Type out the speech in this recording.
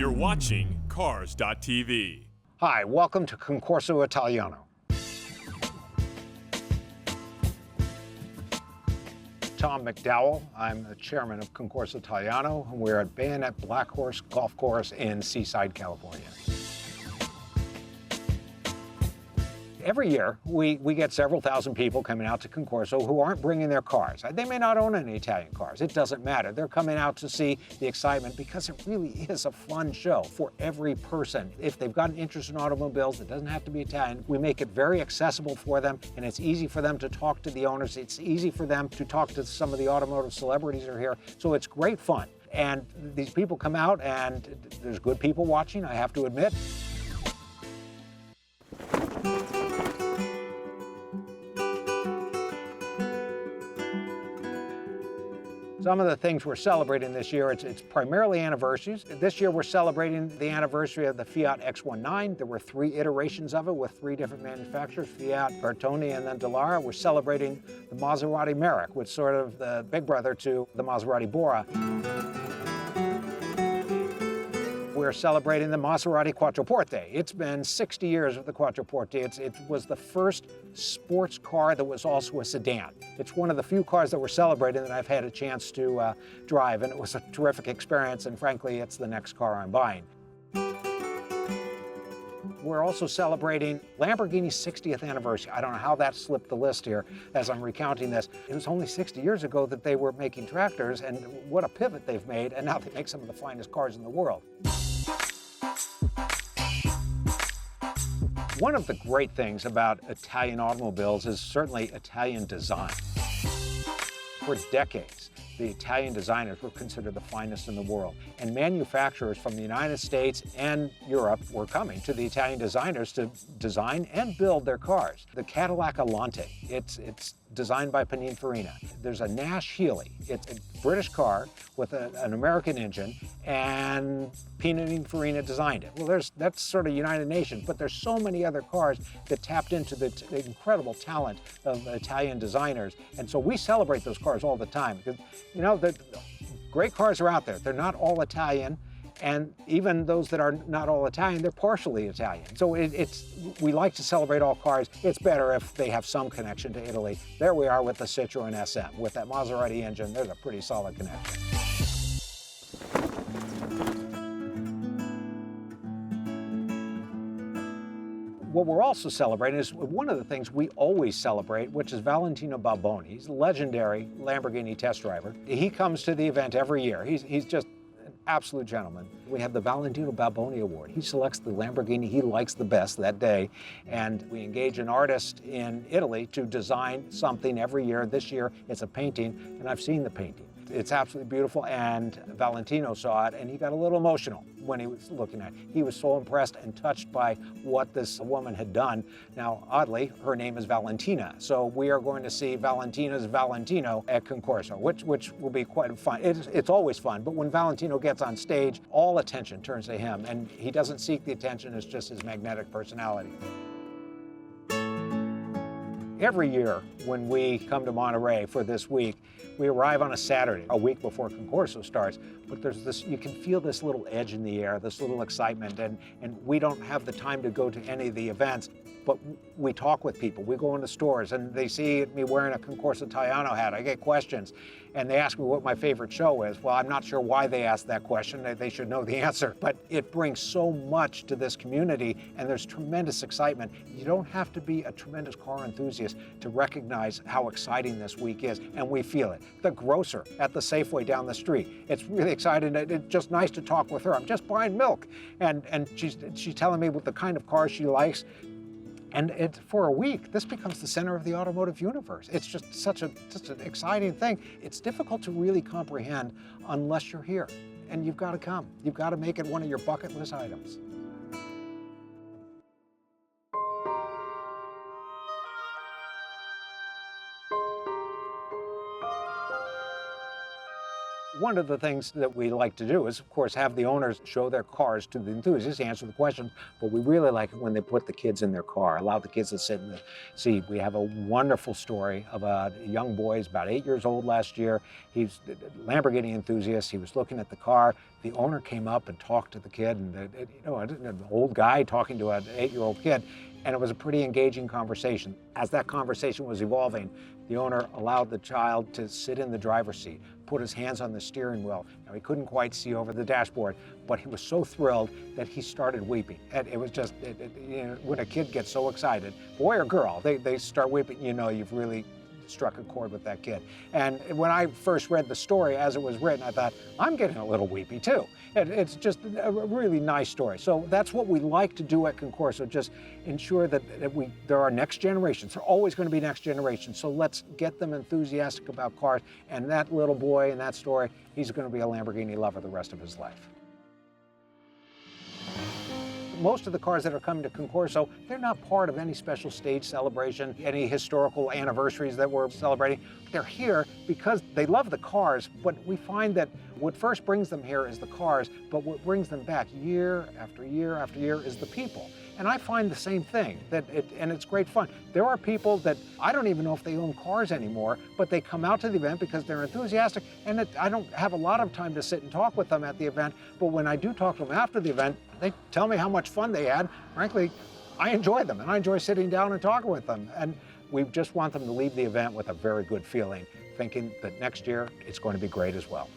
You're watching Cars.tv. Hi, welcome to Concorso Italiano. Tom McDowell. I'm the chairman of Concorso Italiano, and we're at Bayonet Black Horse Golf Course in Seaside, California. Every year, we get several thousand people coming out to Concorso who aren't bringing their cars. They may not own any Italian cars. It doesn't matter. They're coming out to see the excitement because it really is a fun show for every person. If they've got an interest in automobiles, it doesn't have to be Italian. We make it very accessible for them, and it's easy for them to talk to the owners. It's easy for them to talk to some of the automotive celebrities that are here. So it's great fun. And these people come out, and there's good people watching, I have to admit. Some of the things we're celebrating this year, it's primarily anniversaries. This year we're celebrating the anniversary of the Fiat X19. There were 3 iterations of it with 3 different manufacturers, Fiat, Bertone, and then Dallara. We're celebrating the Maserati Merrick, which is sort of the big brother to the Maserati Bora. We're celebrating the Maserati Quattroporte. It's been 60 years of the Quattroporte. It was the first sports car that was also a sedan. It's one of the few cars that we're celebrating that I've had a chance to drive, and it was a terrific experience, and frankly, it's the next car I'm buying. We're also celebrating Lamborghini's 60th anniversary. I don't know how that slipped the list here as I'm recounting this. It was only 60 years ago that they were making tractors, and what a pivot they've made, and now they make some of the finest cars in the world. One of the great things about Italian automobiles is certainly Italian design. For decades, the Italian designers were considered the finest in the world, and manufacturers from the United States and Europe were coming to the Italian designers to design and build their cars. The Cadillac Alante, it's designed by Pininfarina. There's a Nash Healey. It's a British car with an American engine, and Pininfarina designed it. Well, that's sort of United Nations, but there's so many other cars that tapped into the incredible talent of Italian designers, and so we celebrate those cars all the time because, you know, the great cars are out there. They're not all Italian, and even those that are not all Italian, they're partially Italian. So we like to celebrate all cars. It's better if they have some connection to Italy. There we are with the Citroen SM. With that Maserati engine, there's a pretty solid connection. What we're also celebrating is one of the things we always celebrate, which is Valentino Balboni. He's a legendary Lamborghini test driver. He comes to the event every year. He's just an absolute gentleman. We have the Valentino Balboni Award. He selects the Lamborghini he likes the best that day, and we engage an artist in Italy to design something every year. This year, it's a painting, and I've seen the painting. It's absolutely beautiful, and Valentino saw it, and he got a little emotional when he was looking at it. He was so impressed and touched by what this woman had done. Now, oddly, her name is Valentina, so we are going to see Valentina's Valentino at Concorso, which will be quite fun. It's always fun, but when Valentino gets on stage, all attention turns to him, and he doesn't seek the attention, it's just his magnetic personality. Every year when we come to Monterey for this week, we arrive on a Saturday, a week before Concorso starts, but there's this, you can feel this little edge in the air, this little excitement, and we don't have the time to go to any of the events, but we talk with people. We go into stores and they see me wearing a Concorso Italiano hat. I get questions, and they ask me what my favorite show is. Well, I'm not sure why they ask that question. They should know the answer, but it brings so much to this community, and there's tremendous excitement. You don't have to be a tremendous car enthusiast to recognize how exciting this week is, and we feel it. The grocer at the Safeway down the street, it's really exciting. It's just nice to talk with her. I'm just buying milk, and she's telling me what the kind of cars she likes. And for a week, this becomes the center of the automotive universe. It's just such an exciting thing. It's difficult to really comprehend unless you're here. And you've got to come. You've got to make it one of your bucket list items. One of the things that we like to do is, of course, have the owners show their cars to the enthusiasts, answer the questions, but we really like it when they put the kids in their car, allow the kids to sit in the seat. We have a wonderful story of a young boy, he's about 8 years old last year. He's a Lamborghini enthusiast. He was looking at the car. The owner came up and talked to the kid, and an old guy talking to an 8-year-old kid, and it was a pretty engaging conversation. As that conversation was evolving, the owner allowed the child to sit in the driver's seat, put his hands on the steering wheel. Now, he couldn't quite see over the dashboard, but he was so thrilled that he started weeping. And it was just, when a kid gets so excited, boy or girl, they start weeping, you've really struck a chord with that kid. And when I first read the story as it was written, I thought, I'm getting a little weepy too. It's just a really nice story. So that's what we like to do at Concorso, just ensure that there are next generations. There are always going to be next generations. So let's get them enthusiastic about cars. And that little boy in that story, he's going to be a Lamborghini lover the rest of his life. Most of the cars that are coming to Concorso, they're not part of any special stage celebration, any historical anniversaries that we're celebrating. They're here because they love the cars, but we find that what first brings them here is the cars, but what brings them back year after year after year is the people. And I find the same thing, and it's great fun. There are people that I don't even know if they own cars anymore, but they come out to the event because they're enthusiastic, and I don't have a lot of time to sit and talk with them at the event, but when I do talk to them after the event, they tell me how much fun they had. Frankly, I enjoy them, and I enjoy sitting down and talking with them. And we just want them to leave the event with a very good feeling, thinking that next year it's going to be great as well.